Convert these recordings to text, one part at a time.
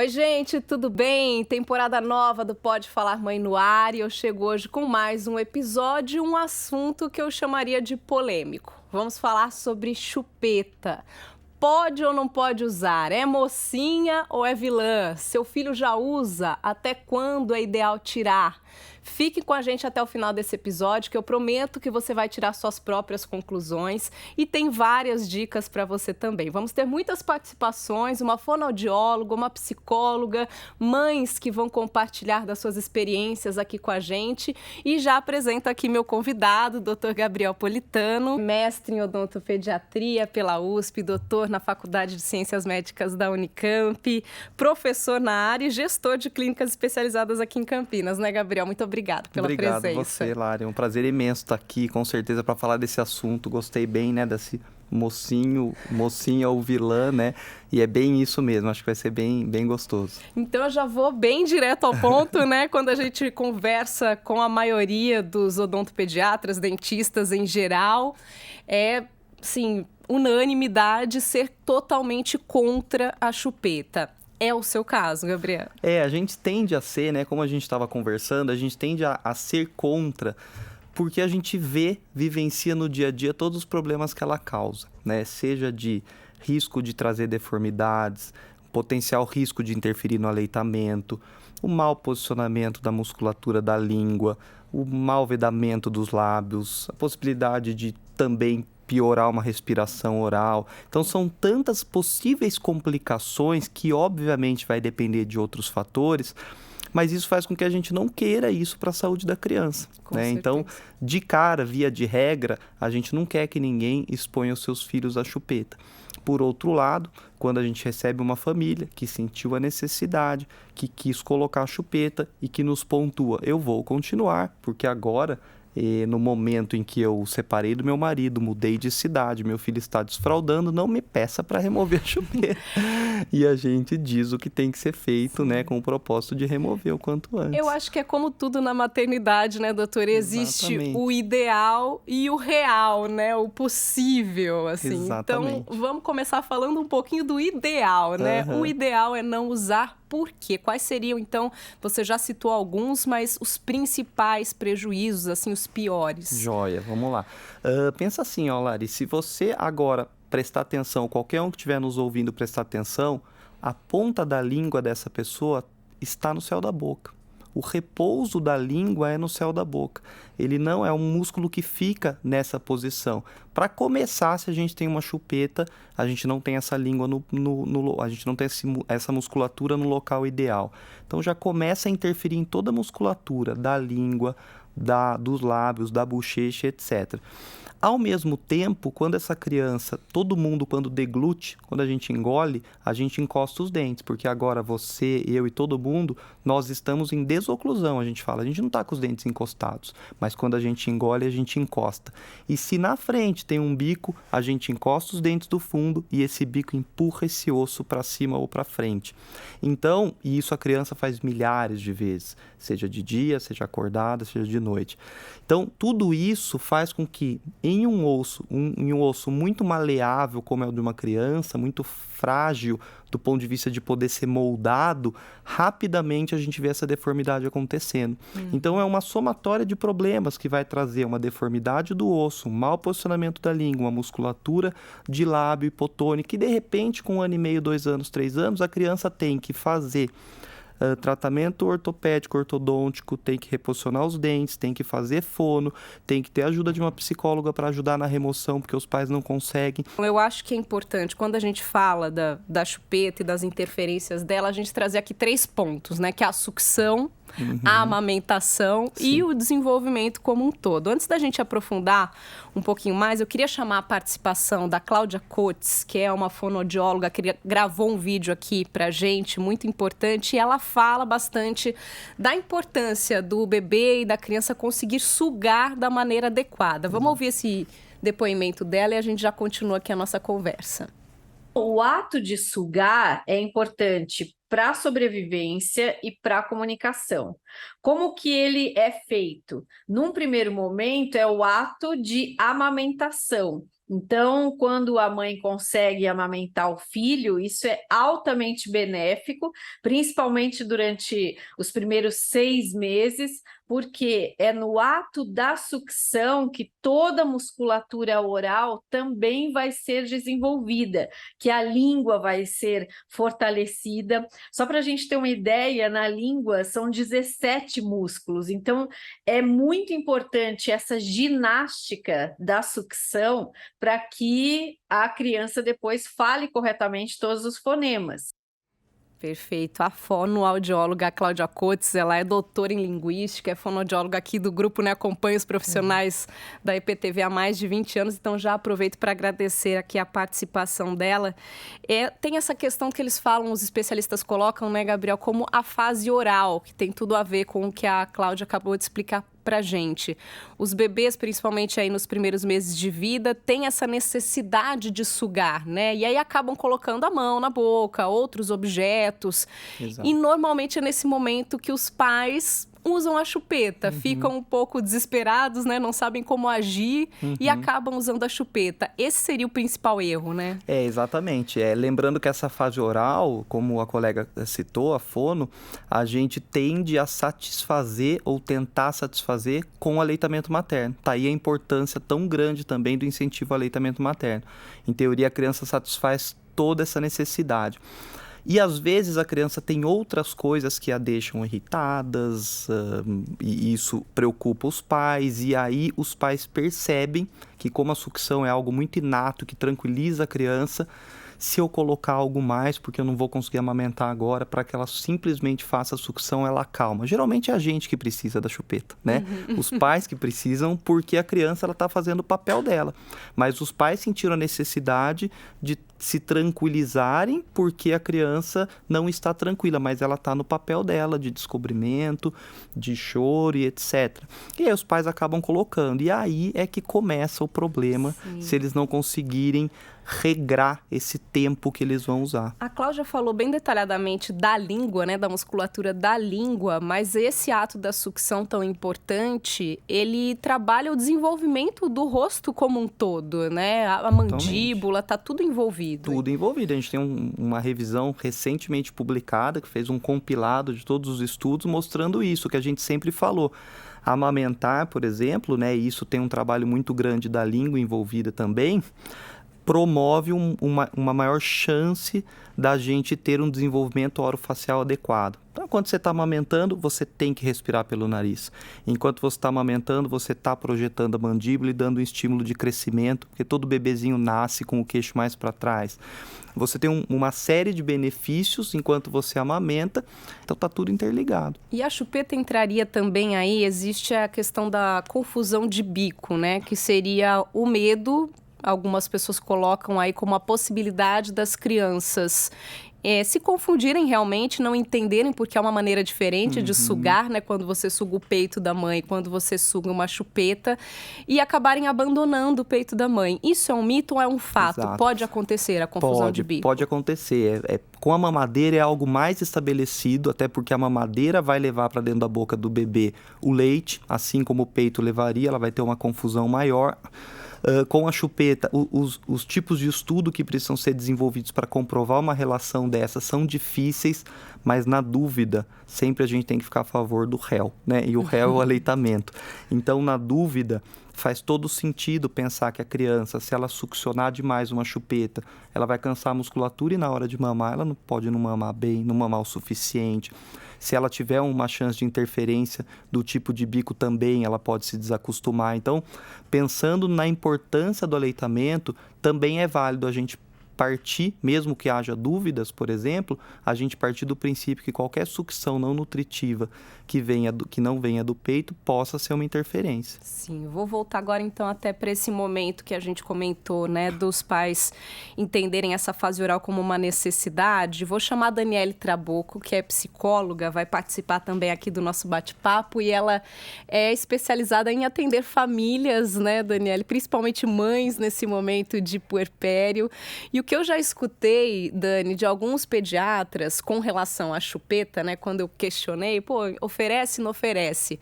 Oi, gente, tudo bem? Temporada nova do Pode Falar Mãe no ar e eu chego hoje com mais um episódio, um assunto que eu chamaria de polêmico. Vamos falar sobre chupeta. Pode ou não pode usar? É mocinha ou é vilã? Seu filho já usa? Até quando é ideal tirar? Fique com a gente até o final desse episódio, que eu prometo que você vai tirar suas próprias conclusões e tem várias dicas para você também. Vamos ter muitas participações, uma fonoaudióloga, uma psicóloga, mães que vão compartilhar das suas experiências aqui com a gente. E já apresento aqui meu convidado, Dr. Gabriel Politano, mestre em odontopediatria pela USP, doutor na Faculdade de Ciências Médicas da Unicamp, professor na área e gestor de clínicas especializadas aqui em Campinas, né, Gabriel? Muito obrigado pela presença. Obrigado você, Lari. É um prazer imenso estar aqui, com certeza, para falar desse assunto. Gostei bem, né, desse mocinha ou vilã, né? E é bem isso mesmo, acho que vai ser bem gostoso. Então eu já vou bem direto ao ponto, né? Quando a gente conversa com a maioria dos odontopediatras, dentistas em geral, sim, unanimidade ser totalmente contra a chupeta. É o seu caso, Gabriel? A gente tende a ser, né, como a gente estava conversando, a gente tende a ser contra, porque a gente vivencia no dia a dia todos os problemas que ela causa, né? Seja de risco de trazer deformidades, potencial risco de interferir no aleitamento, o mau posicionamento da musculatura da língua, o mau vedamento dos lábios, a possibilidade de também piorar uma respiração oral. Então, são tantas possíveis complicações que, obviamente, vai depender de outros fatores, mas isso faz com que a gente não queira isso para a saúde da criança, né? Então, de cara, via de regra, a gente não quer que ninguém exponha os seus filhos à chupeta. Por outro lado, quando a gente recebe uma família que sentiu a necessidade, que quis colocar a chupeta e que nos pontua, eu vou continuar, porque agora, no momento em que eu separei do meu marido, mudei de cidade, meu filho está desfraldando, não me peça para remover a chupeta. E a gente diz o que tem que ser feito, né, com o propósito de remover o quanto antes. Eu acho que é como tudo na maternidade, né, doutor? Existe o ideal e o real, né, o possível, assim. Exatamente. Então, vamos começar falando um pouquinho do ideal, né? O ideal é não usar. Por quê? Quais seriam, então, você já citou alguns, mas os principais prejuízos, assim, os piores? Joia, vamos lá. Pensa assim, ó, Lari, se você agora prestar atenção, qualquer um que estiver nos ouvindo prestar atenção, a ponta da língua dessa pessoa está no céu da boca. O repouso da língua é no céu da boca. Ele não é um músculo que fica nessa posição. Para começar, se a gente tem uma chupeta, a gente não tem essa língua a gente não tem essa musculatura no local ideal. Então já começa a interferir em toda a musculatura da língua, dos lábios, da bochecha, etc. Ao mesmo tempo, quando essa criança, todo mundo quando deglute, quando a gente engole, a gente encosta os dentes, porque agora você, eu e todo mundo, nós estamos em desoclusão, a gente fala. A gente não está com os dentes encostados, mas quando a gente engole, a gente encosta. E se na frente tem um bico, a gente encosta os dentes do fundo e esse bico empurra esse osso para cima ou para frente. Então, e isso a criança faz milhares de vezes, seja de dia, seja acordada, seja de noite. Então, tudo isso faz com que em um osso muito maleável, como é o de uma criança, muito frágil do ponto de vista de poder ser moldado, rapidamente a gente vê essa deformidade acontecendo. Então, é uma somatória de problemas que vai trazer uma deformidade do osso, um mau posicionamento da língua, uma musculatura de lábio hipotônica, e de repente, com 1 ano e meio, 2 anos, 3 anos, a criança tem que fazer tratamento ortopédico, ortodôntico, tem que reposicionar os dentes, tem que fazer fono, tem que ter ajuda de uma psicóloga para ajudar na remoção, porque os pais não conseguem. Eu acho que é importante, quando a gente fala da chupeta e das interferências dela, a gente trazer aqui 3 pontos, né? Que é a sucção, a amamentação e o desenvolvimento como um todo. Antes da gente aprofundar um pouquinho mais, eu queria chamar a participação da Cláudia Coates, que é uma fonoaudióloga que gravou um vídeo aqui pra gente, muito importante, e ela fala bastante da importância do bebê e da criança conseguir sugar da maneira adequada. Vamos ouvir esse depoimento dela e a gente já continua aqui a nossa conversa. O ato de sugar é importante para a sobrevivência e para a comunicação. Como que ele é feito? Num primeiro momento, é o ato de amamentação. Então, quando a mãe consegue amamentar o filho, isso é altamente benéfico, principalmente durante os primeiros 6 meses, porque é no ato da sucção que toda a musculatura oral também vai ser desenvolvida, que a língua vai ser fortalecida. Só para a gente ter uma ideia, na língua são 17 músculos, então é muito importante essa ginástica da sucção para que a criança depois fale corretamente todos os fonemas. Perfeito. A fonoaudióloga Cláudia Cotes, ela é doutora em linguística, é fonoaudióloga aqui do grupo, né? Acompanha os profissionais da EPTV há mais de 20 anos, então já aproveito para agradecer aqui a participação dela. Tem essa questão que eles falam, os especialistas colocam, né, Gabriel, como a fase oral, que tem tudo a ver com o que a Cláudia acabou de explicar pra gente. Os bebês, principalmente aí nos primeiros meses de vida, têm essa necessidade de sugar, né? E aí acabam colocando a mão na boca, outros objetos. Exato. E normalmente é nesse momento que os pais usam a chupeta, ficam um pouco desesperados, né? Não sabem como agir e acabam usando a chupeta. Esse seria o principal erro, né? Exatamente. Lembrando que essa fase oral, como a colega citou, a fono, a gente tende a satisfazer ou tentar satisfazer com o aleitamento materno. Tá aí a importância tão grande também do incentivo ao aleitamento materno. Em teoria, a criança satisfaz toda essa necessidade. E às vezes a criança tem outras coisas que a deixam irritadas, e isso preocupa os pais, e aí os pais percebem que, como a sucção é algo muito inato, que tranquiliza a criança, se eu colocar algo mais, porque eu não vou conseguir amamentar agora, para que ela simplesmente faça a sucção, ela acalma. Geralmente é a gente que precisa da chupeta, né? Os pais que precisam, porque a criança está fazendo o papel dela. Mas os pais sentiram a necessidade de se tranquilizarem porque a criança não está tranquila, mas ela está no papel dela de descobrimento, de choro e etc. E aí os pais acabam colocando. E aí é que começa o problema. Sim. Se eles não conseguirem regrar esse tempo que eles vão usar. A Cláudia falou bem detalhadamente da língua, né, da musculatura da língua, mas esse ato da sucção tão importante, ele trabalha o desenvolvimento do rosto como um todo, né? A mandíbula, tá tudo envolvido. Tudo envolvido. A gente tem uma revisão recentemente publicada, que fez um compilado de todos os estudos mostrando isso, que a gente sempre falou. Amamentar, por exemplo, né, e isso tem um trabalho muito grande da língua envolvida também, promove uma maior chance da gente ter um desenvolvimento orofacial adequado. Então, quando você está amamentando, você tem que respirar pelo nariz. Enquanto você está amamentando, você está projetando a mandíbula e dando um estímulo de crescimento, porque todo bebezinho nasce com o queixo mais para trás. Você tem uma série de benefícios enquanto você amamenta, então está tudo interligado. E a chupeta entraria também aí, existe a questão da confusão de bico, né? Que seria o medo. Algumas pessoas colocam aí como a possibilidade das crianças se confundirem realmente, não entenderem porque é uma maneira diferente de sugar, né? Quando você suga o peito da mãe, quando você suga uma chupeta, e acabarem abandonando o peito da mãe. Isso é um mito ou é um fato? Exato. Pode acontecer a confusão de bico? Pode acontecer. Com a mamadeira é algo mais estabelecido, até porque a mamadeira vai levar para dentro da boca do bebê o leite, assim como o peito levaria, ela vai ter uma confusão maior. Com a chupeta, os tipos de estudo que precisam ser desenvolvidos para comprovar uma relação dessa são difíceis, mas na dúvida, sempre a gente tem que ficar a favor do réu, né? E o réu é o aleitamento. Então, na dúvida, faz todo sentido pensar que a criança, se ela succionar demais uma chupeta, ela vai cansar a musculatura e na hora de mamar, ela não pode não mamar bem, não mamar o suficiente. Se ela tiver uma chance de interferência do tipo de bico também, ela pode se desacostumar. Então, pensando na importância do aleitamento, também é válido a gente partir, mesmo que haja dúvidas, por exemplo, a gente partir do princípio que qualquer sucção não nutritiva que não venha do peito possa ser uma interferência. Sim, vou voltar agora então até para esse momento que a gente comentou, né, dos pais entenderem essa fase oral como uma necessidade. Vou chamar a Daniele Trabucco, que é psicóloga, vai participar também aqui do nosso bate-papo e ela é especializada em atender famílias, né, Daniele, principalmente mães nesse momento de puerpério. E o que eu já escutei, Dani, de alguns pediatras com relação à chupeta, né? Quando eu questionei, pô, oferece, não oferece?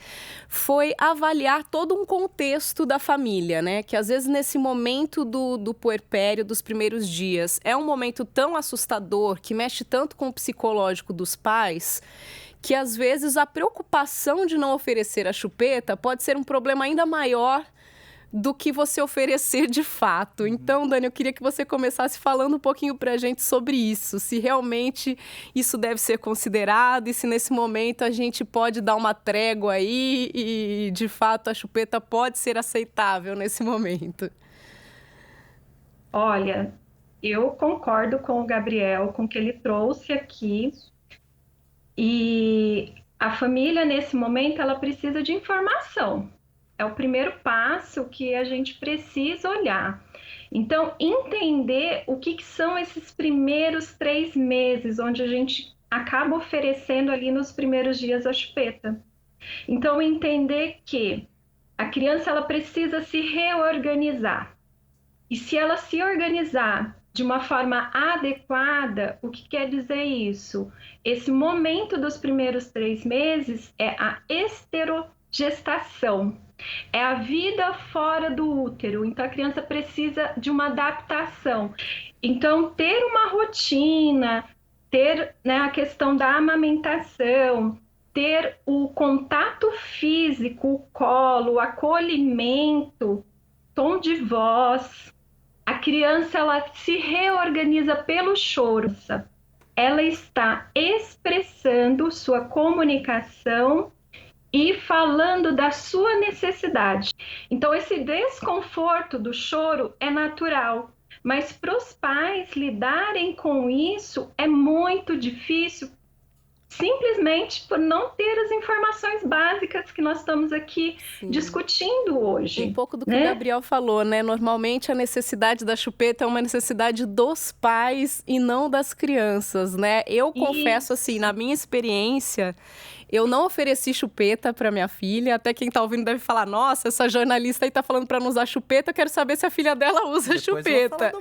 Foi avaliar todo um contexto da família, né? Que às vezes nesse momento do puerpério, dos primeiros dias, é um momento tão assustador, que mexe tanto com o psicológico dos pais, que às vezes a preocupação de não oferecer a chupeta pode ser um problema ainda maior do que você oferecer de fato. Então, Dani, eu queria que você começasse falando um pouquinho pra gente sobre isso, se realmente isso deve ser considerado e se nesse momento a gente pode dar uma trégua aí e, de fato, a chupeta pode ser aceitável nesse momento. Olha, eu concordo com o Gabriel, com o que ele trouxe aqui. E a família, nesse momento, ela precisa de informação. É o primeiro passo que a gente precisa olhar. Então, entender o que são esses primeiros 3 meses, onde a gente acaba oferecendo ali nos primeiros dias a chupeta. Então, entender que a criança ela precisa se reorganizar. E se ela se organizar de uma forma adequada, o que quer dizer isso? Esse momento dos primeiros 3 meses é a esterogestação. É a vida fora do útero, então a criança precisa de uma adaptação. Então, ter uma rotina, ter, né, a questão da amamentação, ter o contato físico, o colo, o acolhimento, tom de voz. A criança ela se reorganiza pelo choro. Ela está expressando sua comunicação e falando da sua necessidade. Então, esse desconforto do choro é natural, mas para os pais lidarem com isso é muito difícil, simplesmente por não ter as informações básicas que nós estamos aqui discutindo hoje. Um pouco do que o Gabriel falou, né? Normalmente a necessidade da chupeta é uma necessidade dos pais e não das crianças, né? Eu confesso assim, na minha experiência, eu não ofereci chupeta para minha filha, até quem tá ouvindo deve falar, nossa, essa jornalista aí tá falando para não usar chupeta, quero saber se a filha dela usa chupeta.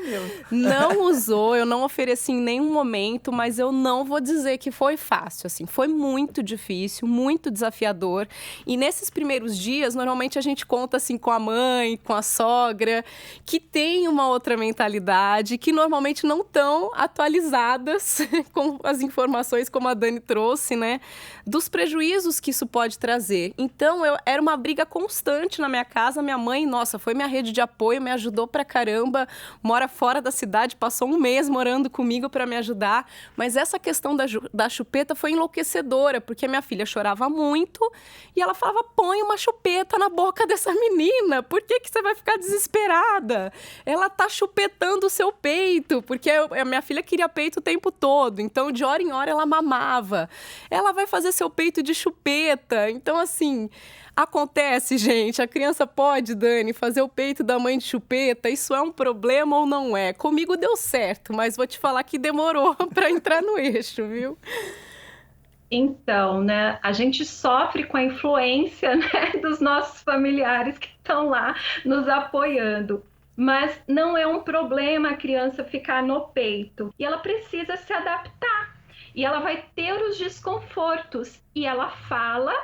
Não usou, eu não ofereci em nenhum momento, mas eu não vou dizer que foi fácil, assim, foi muito difícil, muito desafiador, e nesses primeiros dias, normalmente a gente conta assim com a mãe, com a sogra, que tem uma outra mentalidade, que normalmente não estão atualizadas com as informações como a Dani trouxe, né, dos prejuízos que isso pode trazer. Então, era uma briga constante na minha casa. Minha mãe, nossa, foi minha rede de apoio, me ajudou pra caramba, mora fora da cidade, passou 1 mês morando comigo para me ajudar. Mas essa questão da chupeta foi enlouquecedora, porque a minha filha chorava muito e ela falava, põe uma chupeta na boca dessa menina, por que você vai ficar desesperada? Ela tá chupetando o seu peito, porque a minha filha queria peito o tempo todo, então de hora em hora ela mamava. Ela vai fazer seu peito de chupeta. Então, assim, acontece, gente. A criança pode, Dani, fazer o peito da mãe de chupeta. Isso é um problema ou não é? Comigo deu certo, mas vou te falar que demorou para entrar no eixo, viu? Então, né, a gente sofre com a influência, né, dos nossos familiares que estão lá nos apoiando. Mas não é um problema a criança ficar no peito. E ela precisa se adaptar. E ela vai ter os desconfortos. E ela fala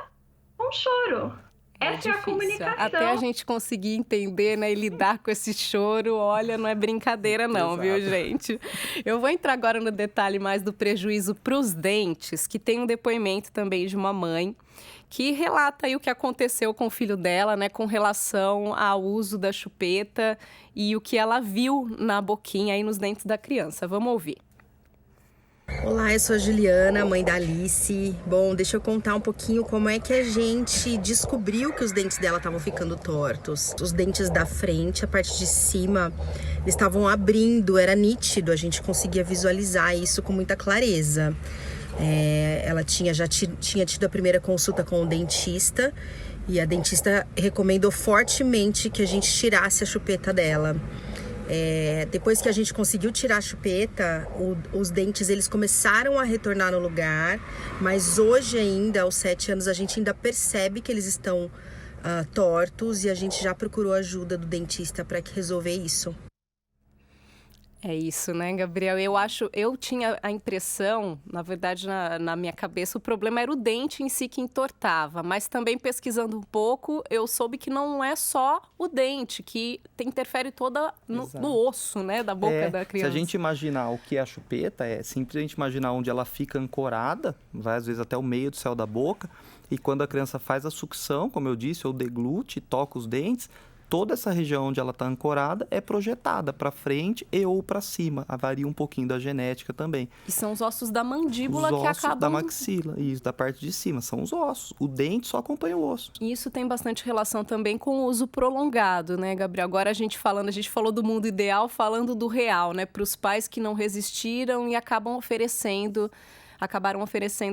com choro. Essa é a comunicação. Até a gente conseguir entender, né, e lidar com esse choro, olha, não é brincadeira não, viu, gente? Eu vou entrar agora no detalhe mais do prejuízo para os dentes, que tem um depoimento também de uma mãe que relata aí o que aconteceu com o filho dela, né, com relação ao uso da chupeta e o que ela viu na boquinha e nos dentes da criança. Vamos ouvir. Olá, eu sou a Juliana, mãe da Alice. Bom, deixa eu contar um pouquinho como é que a gente descobriu que os dentes dela estavam ficando tortos. Os dentes da frente, a parte de cima, eles estavam abrindo, era nítido, a gente conseguia visualizar isso com muita clareza. Ela já tinha tido a primeira consulta com o dentista e a dentista recomendou fortemente que a gente tirasse a chupeta dela. Depois que a gente conseguiu tirar a chupeta, os dentes eles começaram a retornar no lugar, mas hoje ainda, aos 7 anos, a gente ainda percebe que eles estão tortos e a gente já procurou a ajuda do dentista para resolver isso. É isso, né, Gabriel? Eu tinha a impressão, na verdade, na minha cabeça, o problema era o dente em si que entortava, mas também pesquisando um pouco, eu soube que não é só o dente, que interfere toda no osso, né, da boca da Se a criança. gente imaginar o que é a chupeta, é simplesmente imaginar onde ela fica ancorada, vai às vezes até o meio do céu da boca, e quando a criança faz a sucção, como eu disse, ou deglute, toca os dentes, toda essa região onde ela está ancorada é projetada para frente e ou para cima. Varia um pouquinho da genética também. E são os ossos da mandíbula Os que ossos acabam... da maxila, isso, da parte de cima, são os ossos. O dente só acompanha o osso. E isso tem bastante relação também com o uso prolongado, né, Gabriel? Agora a gente falou do mundo ideal, falando do real, né? Para os pais que não resistiram e acabaram oferecendo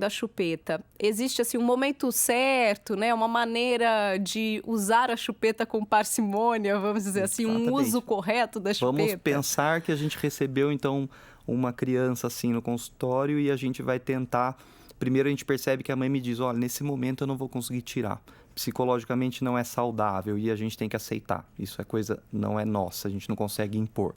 a chupeta. Existe, assim, um momento certo, né? Uma maneira de usar a chupeta com parcimônia, vamos dizer assim, um uso correto da chupeta? Vamos pensar que a gente recebeu, então, uma criança, assim, no consultório e a gente vai tentar... Primeiro a gente percebe que a mãe me diz, olha, nesse momento eu não vou conseguir tirar. Psicologicamente não é saudável e a gente tem que aceitar. Isso é coisa, não é nossa, a gente não consegue impor.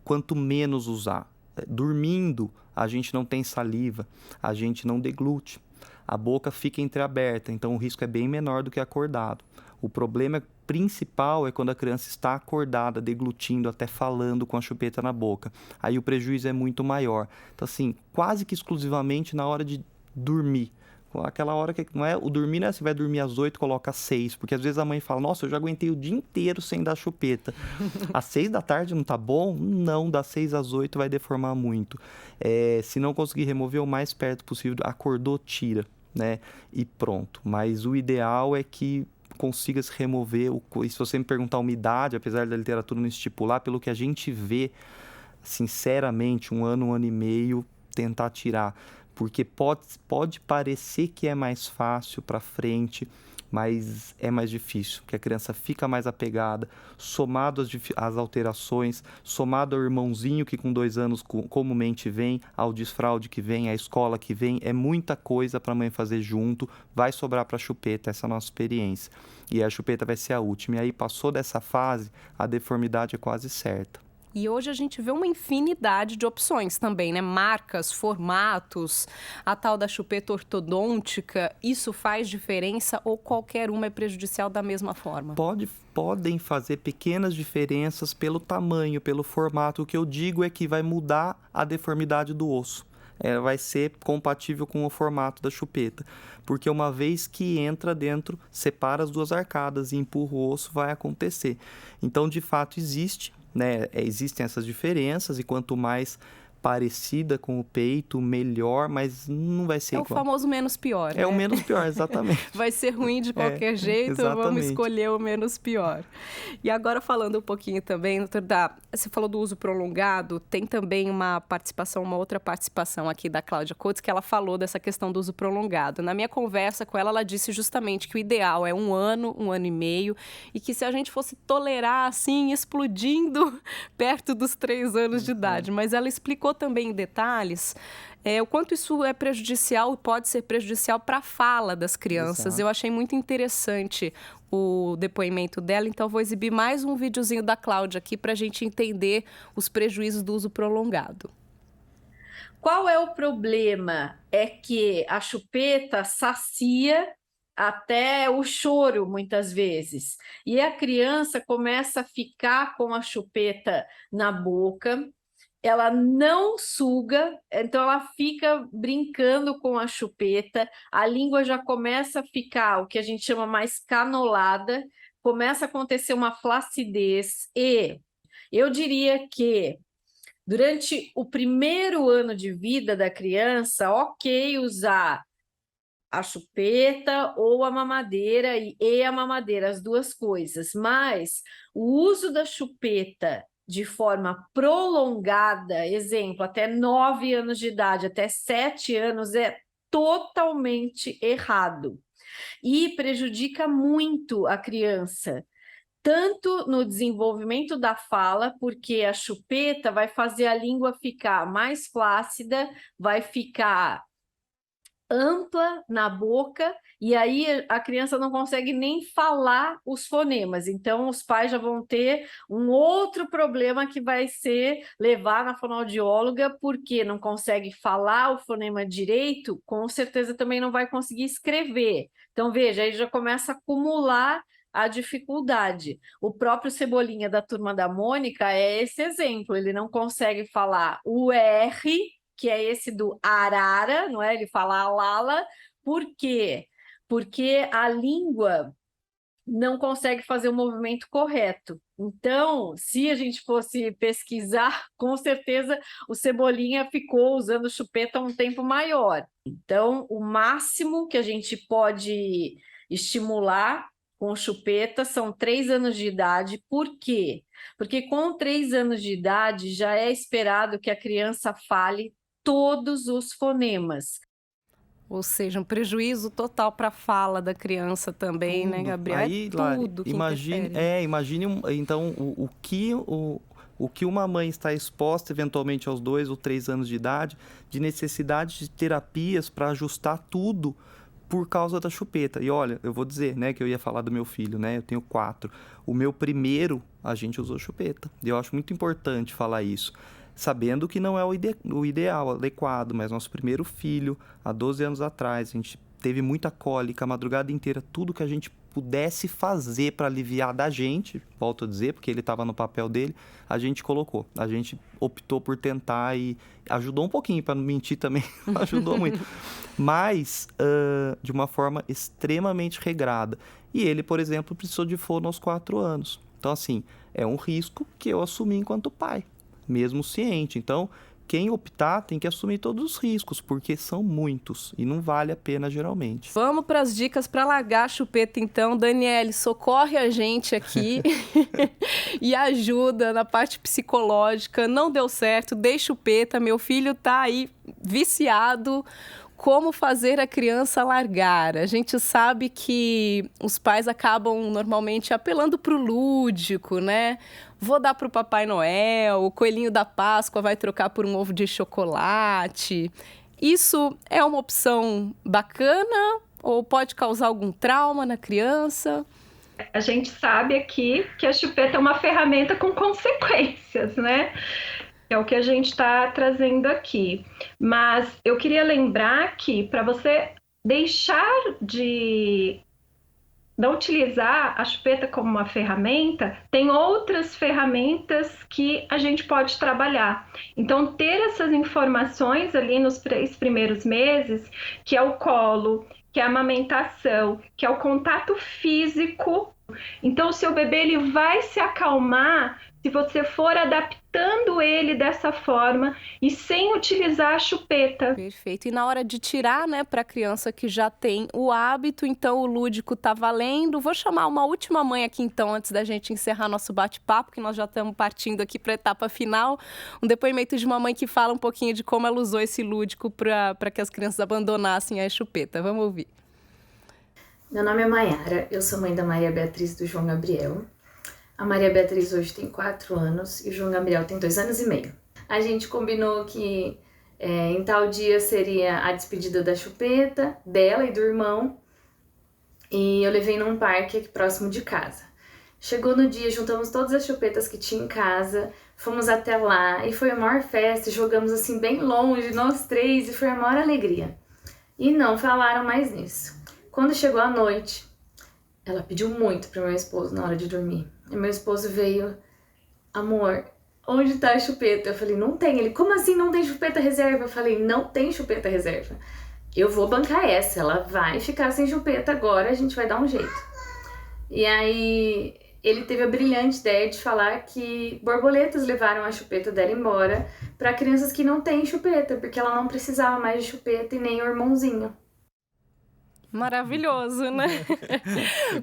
Quanto menos usar. Dormindo, a gente não tem saliva, a gente não deglute, a boca fica entreaberta, então o risco é bem menor do que acordado. O problema principal é quando a criança está acordada, deglutindo, até falando com a chupeta na boca. Aí o prejuízo é muito maior. Então, assim, quase que exclusivamente na hora de dormir. Aquela hora que não é, o dormir não é, você vai dormir às 8, coloca às 6, porque às vezes a mãe fala, nossa, eu já aguentei o dia inteiro sem dar chupeta. Às 6 da tarde não tá bom? Não, das 6 às 8 vai deformar muito. Se não conseguir remover o mais perto possível, acordou, tira, né? E pronto. Mas o ideal é que consiga se remover, e se você me perguntar a umidade, apesar da literatura não estipular, pelo que a gente vê, sinceramente, 1 ano, 1 ano e meio, tentar tirar. Porque pode parecer que é mais fácil para frente, mas é mais difícil, porque a criança fica mais apegada, somado às alterações, somado ao irmãozinho que com 2 anos comumente vem, ao desfraude que vem, à escola que vem, é muita coisa para a mãe fazer junto, vai sobrar para a chupeta, essa é a nossa experiência. E a chupeta vai ser a última, e aí passou dessa fase, a deformidade é quase certa. E hoje a gente vê uma infinidade de opções também, né? Marcas, formatos, a tal da chupeta ortodôntica. Isso faz diferença ou qualquer uma é prejudicial da mesma forma? Podem fazer pequenas diferenças pelo tamanho, pelo formato. O que eu digo é que vai mudar a deformidade do osso. Vai ser compatível com o formato da chupeta. Porque uma vez que entra dentro, separa as 2 arcadas e empurra o osso, vai acontecer. Então, de fato, existe... existem essas diferenças e quanto mais parecida com o peito, melhor, mas não vai ser igual. É o famoso menos pior, né? É o menos pior, exatamente. Vai ser ruim de qualquer jeito, exatamente. Vamos escolher o menos pior. E agora falando um pouquinho também, doutor Dá, você falou do uso prolongado, tem também uma outra participação aqui da Cláudia Coates, que ela falou dessa questão do uso prolongado. Na minha conversa com ela disse justamente que o ideal é 1 ano, 1 ano e meio, e que se a gente fosse tolerar assim, explodindo perto dos 3 anos de idade, mas ela explicou também em detalhes o quanto isso é prejudicial e pode ser prejudicial para a fala das crianças. Exato. Eu achei muito interessante o depoimento dela, então vou exibir mais um videozinho da Cláudia aqui para a gente entender os prejuízos do uso prolongado. Qual é o problema? É que a chupeta sacia até o choro, muitas vezes. E a criança começa a ficar com a chupeta na boca, ela não suga, então ela fica brincando com a chupeta, a língua já começa a ficar o que a gente chama mais canolada, começa a acontecer uma flacidez e eu diria que durante o primeiro ano de vida da criança, ok usar a chupeta ou a mamadeira e a mamadeira, as 2 coisas, mas o uso da chupeta de forma prolongada, exemplo, até 9 anos de idade, até 7 anos, é totalmente errado e prejudica muito a criança, tanto no desenvolvimento da fala, porque a chupeta vai fazer a língua ficar mais flácida, vai ficar ampla na boca, e aí a criança não consegue nem falar os fonemas. Então, os pais já vão ter um outro problema que vai ser levar na fonoaudióloga, porque não consegue falar o fonema direito, com certeza também não vai conseguir escrever. Então, veja, aí já começa a acumular a dificuldade. O próprio Cebolinha da Turma da Mônica é esse exemplo, ele não consegue falar o R, que é esse do arara, não é? Ele fala alala. Por quê? Porque a língua não consegue fazer o movimento correto. Então, se a gente fosse pesquisar, com certeza o Cebolinha ficou usando chupeta um tempo maior. Então, o máximo que a gente pode estimular com chupeta são 3 anos de idade. Por quê? Porque com 3 anos de idade já é esperado que a criança fale todos os fonemas. Ou seja, um prejuízo total para a fala da criança também, né, Tudo. Gabriel? Aí, É Lari, tudo que imagine, interfere. imagine então o que uma mãe está exposta eventualmente aos 2 ou 3 anos de idade, de necessidade de terapias para ajustar tudo por causa da chupeta. E olha, eu vou dizer, né, que eu ia falar do meu filho, né? Eu tenho 4. O meu primeiro, a gente usou chupeta. E eu acho muito importante falar isso. Sabendo que não é o ideal, adequado, mas nosso primeiro filho, há 12 anos atrás, a gente teve muita cólica a madrugada inteira, tudo que a gente pudesse fazer para aliviar da gente, volto a dizer, porque ele estava no papel dele, a gente colocou. A gente optou por tentar e ajudou um pouquinho, para não mentir também, ajudou muito. Mas de uma forma extremamente regrada. E ele, por exemplo, precisou de fono aos 4 anos. Então, assim, é um risco que eu assumi enquanto pai, mesmo ciente. Então, quem optar tem que assumir todos os riscos, porque são muitos e não vale a pena geralmente. Vamos para as dicas para largar a chupeta, então. Daniele, socorre a gente aqui e ajuda na parte psicológica. Não deu certo, dei chupeta, meu filho tá aí viciado. Como fazer a criança largar? A gente sabe que os pais acabam normalmente apelando para o lúdico, né? Vou dar para o Papai Noel, o coelhinho da Páscoa vai trocar por um ovo de chocolate. Isso é uma opção bacana ou pode causar algum trauma na criança? A gente sabe aqui que a chupeta é uma ferramenta com consequências, né? É o que a gente está trazendo aqui. Mas eu queria lembrar que para você deixar de não utilizar a chupeta como uma ferramenta, tem outras ferramentas que a gente pode trabalhar. Então, ter essas informações ali nos 3 primeiros meses, que é o colo, que é a amamentação, que é o contato físico. Então, o seu bebê ele vai se acalmar se você for adaptando ele dessa forma e sem utilizar a chupeta. Perfeito. E na hora de tirar, né, para a criança que já tem o hábito, então o lúdico tá valendo. Vou chamar uma última mãe aqui, então, antes da gente encerrar nosso bate-papo, que nós já estamos partindo aqui para a etapa final. Um depoimento de uma mãe que fala um pouquinho de como ela usou esse lúdico para que as crianças abandonassem a chupeta. Vamos ouvir. Meu nome é Maiara, eu sou mãe da Maria Beatriz e do João Gabriel. A Maria Beatriz hoje tem 4 anos e o João Gabriel tem 2 anos e meio. A gente combinou que em tal dia seria a despedida da chupeta, dela e do irmão, e eu levei num parque aqui próximo de casa. Chegou no dia, juntamos todas as chupetas que tinha em casa, fomos até lá e foi a maior festa, jogamos assim bem longe, nós 3, e foi a maior alegria. E não falaram mais nisso. Quando chegou a noite, ela pediu muito pro meu esposo na hora de dormir. E meu esposo veio, amor, onde tá a chupeta? Eu falei, não tem. Ele, como assim não tem chupeta reserva? Eu falei, não tem chupeta reserva. Eu vou bancar essa, ela vai ficar sem chupeta agora, a gente vai dar um jeito. E aí ele teve a brilhante ideia de falar que borboletas levaram a chupeta dela embora para crianças que não têm chupeta, porque ela não precisava mais de chupeta e nem o irmãozinho. Maravilhoso, né?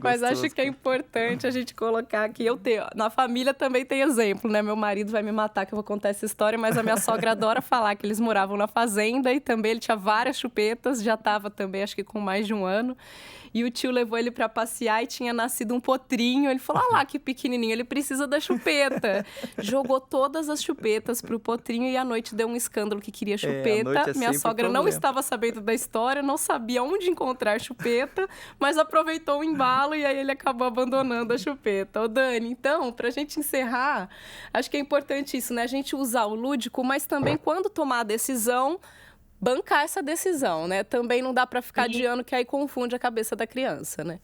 Mas acho que é importante a gente colocar aqui. Na família também tem exemplo, né? Meu marido vai me matar que eu vou contar essa história, mas a minha sogra adora falar que eles moravam na fazenda e também ele tinha várias chupetas, já estava também, acho que com mais de um ano. E o tio levou ele para passear e tinha nascido um potrinho. Ele falou, lá que pequenininho, ele precisa da chupeta. Jogou todas as chupetas pro potrinho e à noite deu um escândalo que queria chupeta. Minha sogra não estava sabendo da história, não sabia onde encontrar chupeta, mas aproveitou o embalo e aí ele acabou abandonando a chupeta. Ô Dani, então, pra gente encerrar, acho que é importante isso, né? A gente usar o lúdico, mas também quando tomar a decisão, bancar essa decisão, né? Também não dá para ficar adiando, que aí confunde a cabeça da criança, né?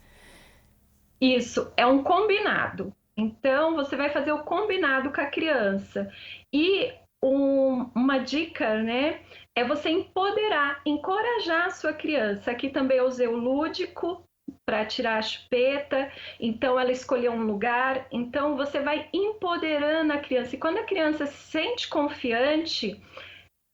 Isso, é um combinado. Então, você vai fazer o combinado com a criança. E uma dica, né, é você empoderar, encorajar a sua criança. Aqui também eu usei o lúdico para tirar a chupeta, então ela escolheu um lugar. Então, você vai empoderando a criança. E quando a criança se sente confiante,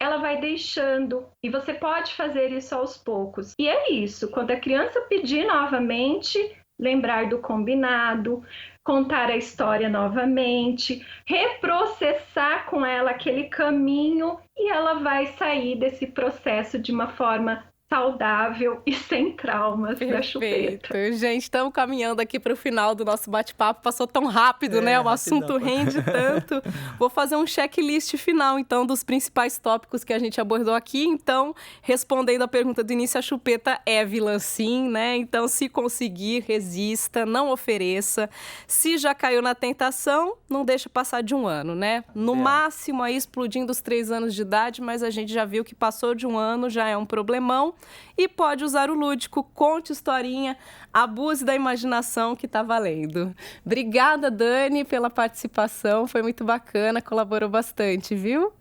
ela vai deixando, e você pode fazer isso aos poucos. E é isso, quando a criança pedir novamente, lembrar do combinado, contar a história novamente, reprocessar com ela aquele caminho, e ela vai sair desse processo de uma forma saudável e sem traumas da chupeta. Gente, estamos caminhando aqui para o final do nosso bate-papo. Passou tão rápido, né? O assunto rende tanto. Vou fazer um checklist final, então, dos principais tópicos que a gente abordou aqui. Então, respondendo a pergunta do início, a chupeta é vilã sim, né? Então, se conseguir, resista, não ofereça. Se já caiu na tentação, não deixa passar de 1 ano, né? No máximo, aí, explodindo os 3 anos de idade, mas a gente já viu que passou de 1 ano, já é um problemão. E pode usar o lúdico, conte historinha, abuse da imaginação que tá valendo. Obrigada, Dani, pela participação, foi muito bacana, colaborou bastante, viu?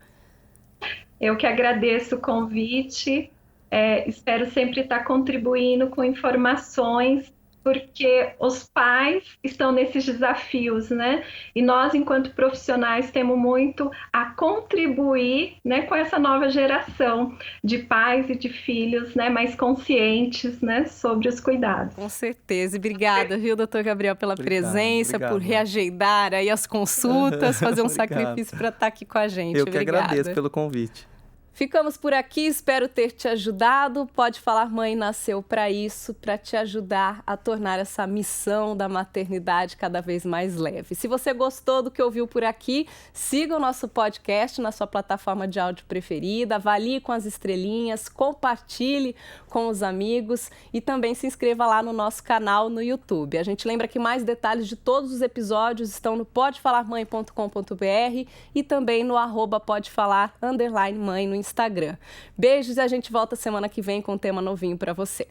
Eu que agradeço o convite, espero sempre estar contribuindo com informações, porque os pais estão nesses desafios, né? E nós, enquanto profissionais, temos muito a contribuir, né, com essa nova geração de pais e de filhos, né, mais conscientes, né, sobre os cuidados. Com certeza. E obrigada, viu, doutor Gabriel, pela presença, por reagendar aí as consultas, fazer um sacrifício para estar aqui com a gente. Eu que agradeço pelo convite. Ficamos por aqui, espero ter te ajudado. Pode Falar Mãe nasceu para isso, para te ajudar a tornar essa missão da maternidade cada vez mais leve. Se você gostou do que ouviu por aqui, siga o nosso podcast na sua plataforma de áudio preferida, avalie com as estrelinhas, compartilhe com os amigos e também se inscreva lá no nosso canal no YouTube. A gente lembra que mais detalhes de todos os episódios estão no podefalarmãe.com.br e também no @podefalar_mãe no Instagram. Beijos e a gente volta semana que vem com um tema novinho para você.